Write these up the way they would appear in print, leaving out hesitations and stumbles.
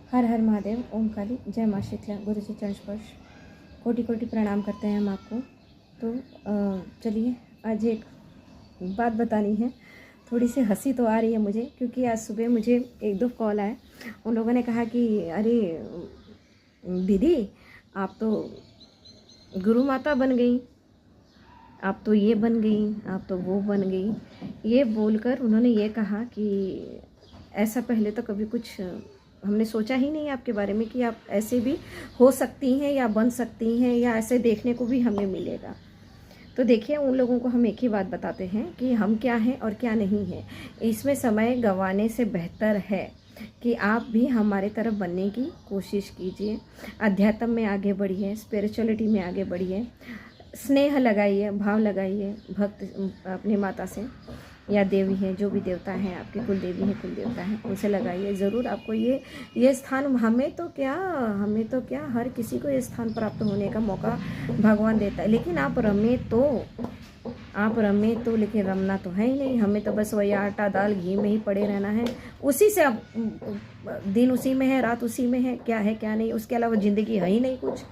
हर हर महादेव, ओम काली, जय माँ शीतला। गुरु जी चरण स्पर्श, कोटि कोटि प्रणाम करते हैं हम आपको। तो चलिए, आज एक बात बतानी है। थोड़ी सी हंसी तो आ रही है मुझे, क्योंकि आज सुबह मुझे एक दो कॉल आए। उन लोगों ने कहा कि अरे दीदी, आप तो गुरु माता बन गई, आप तो ये बन गई, आप तो वो बन गई। ये बोलकर उन्होंने ये कहा कि ऐसा पहले तो कभी कुछ हमने सोचा ही नहीं आपके बारे में कि आप ऐसे भी हो सकती हैं या बन सकती हैं, या ऐसे देखने को भी हमें मिलेगा। तो देखिए, उन लोगों को हम एक ही बात बताते हैं कि हम क्या हैं और क्या नहीं हैं। इसमें समय गंवाने से बेहतर है कि आप भी हमारे तरफ बनने की कोशिश कीजिए। अध्यात्म में आगे बढ़िए, स्पिरिचुअलिटी में आगे बढ़िए, स्नेह लगाइए, भाव लगाइए भक्त अपनी माता से, या देवी है, जो भी देवता हैं आपके, कुल देवी हैं, कुल देवता हैं, उनसे लगाइए। ज़रूर आपको ये स्थान, हमें तो क्या हर किसी को ये स्थान प्राप्त होने का मौका भगवान देता है। लेकिन आप रमे तो लेकिन रमना तो है ही नहीं। हमें तो बस वही आटा दाल घी में ही पड़े रहना है। उसी से अब दिन उसी में है, रात उसी में है, क्या है क्या नहीं, उसके अलावा ज़िंदगी है ही नहीं कुछ।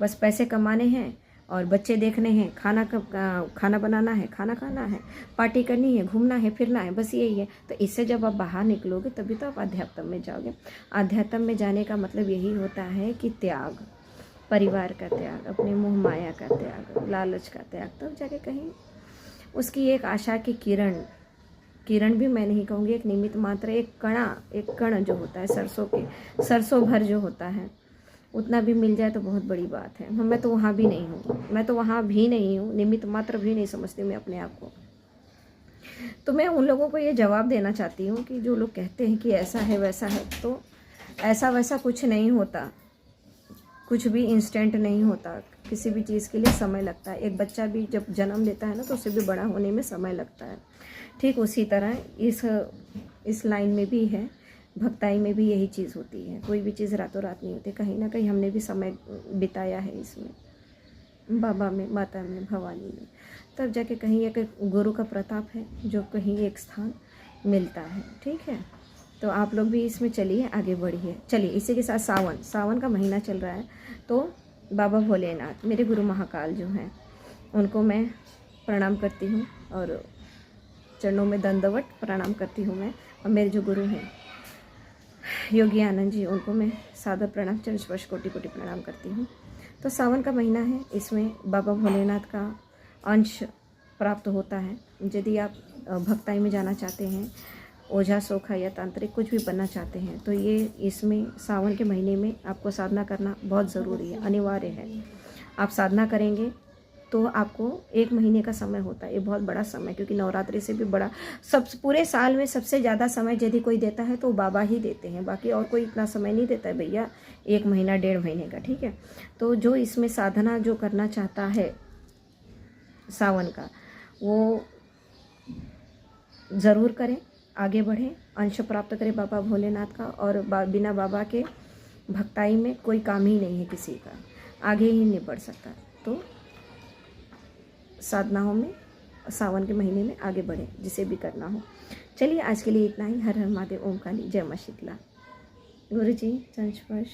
बस पैसे कमाने हैं और बच्चे देखने हैं, खाना बनाना है, खाना खाना है, पार्टी करनी है, घूमना है, फिरना है, बस यही है। तो इससे जब आप बाहर निकलोगे तभी तो आप अध्यात्म में जाओगे। अध्यात्म में जाने का मतलब यही होता है कि त्याग, परिवार का त्याग, अपने मोह माया का त्याग, लालच का त्याग, तब जाके कहीं उसकी एक आशा की किरण भी मैं नहीं कहूँगी, एक निमित्त मात्र, एक कण जो होता है सरसों भर जो होता है, उतना भी मिल जाए तो बहुत बड़ी बात है। मैं तो वहाँ भी नहीं हूँ, निमित्त मात्र भी नहीं समझती मैं अपने आप को। तो मैं उन लोगों को ये जवाब देना चाहती हूँ कि जो लोग कहते हैं कि ऐसा है वैसा है, तो ऐसा वैसा कुछ नहीं होता, कुछ भी इंस्टेंट नहीं होता। किसी भी चीज़ के लिए समय लगता है। एक बच्चा भी जब जन्म लेता है ना, तो उसे भी बड़ा होने में समय लगता है। ठीक उसी तरह इस लाइन में भी है, भक्ताई में भी यही चीज़ होती है। कोई भी चीज़ रातों रात नहीं होती। कहीं ना कहीं हमने भी समय बिताया है इसमें, बाबा में, माता में, भवानी में, तब जाके कहीं एक गुरु का प्रताप है जो कहीं एक स्थान मिलता है। ठीक है, तो आप लोग भी इसमें चलिए, आगे बढ़िए। चलिए, इसी के साथ सावन का महीना चल रहा है, तो बाबा भोलेनाथ, मेरे गुरु महाकाल जो हैं, उनको मैं प्रणाम करती हूँ और चरणों में दंडवत प्रणाम करती हूँ मैं। और मेरे जो गुरु हैं योगी आनंद जी, उनको मैं सादर प्रणाम, चरण स्पर्श, कोटि कोटि प्रणाम करती हूँ। तो सावन का महीना है, इसमें बाबा भोलेनाथ का अंश प्राप्त होता है। यदि आप भक्ताई में जाना चाहते हैं, ओझा सोखा या तांत्रिक कुछ भी बनना चाहते हैं, तो ये इसमें सावन के महीने में आपको साधना करना बहुत ज़रूरी है, अनिवार्य है। आप साधना करेंगे तो आपको 1 महीने का समय होता है। ये बहुत बड़ा समय, क्योंकि नवरात्रि से भी बड़ा, सब पूरे साल में सबसे ज़्यादा समय यदि कोई देता है तो बाबा ही देते हैं। बाकी और कोई इतना समय नहीं देता है भैया, 1 महीना 1.5 महीने का। ठीक है, तो जो इसमें साधना जो करना चाहता है सावन का, वो ज़रूर करें, आगे बढ़ें, अंश प्राप्त करें बाबा भोलेनाथ का। और बिना बाबा के भक्ताई में कोई काम ही नहीं है किसी का, आगे ही नहीं बढ़ सकता। तो साधनाओं में सावन के महीने में आगे बढ़ें, जिसे भी करना हो। चलिए, आज के लिए इतना ही। हर हर महादेव, ओम काली, जय माँ शीतला। गुरु जी चरण स्पर्श।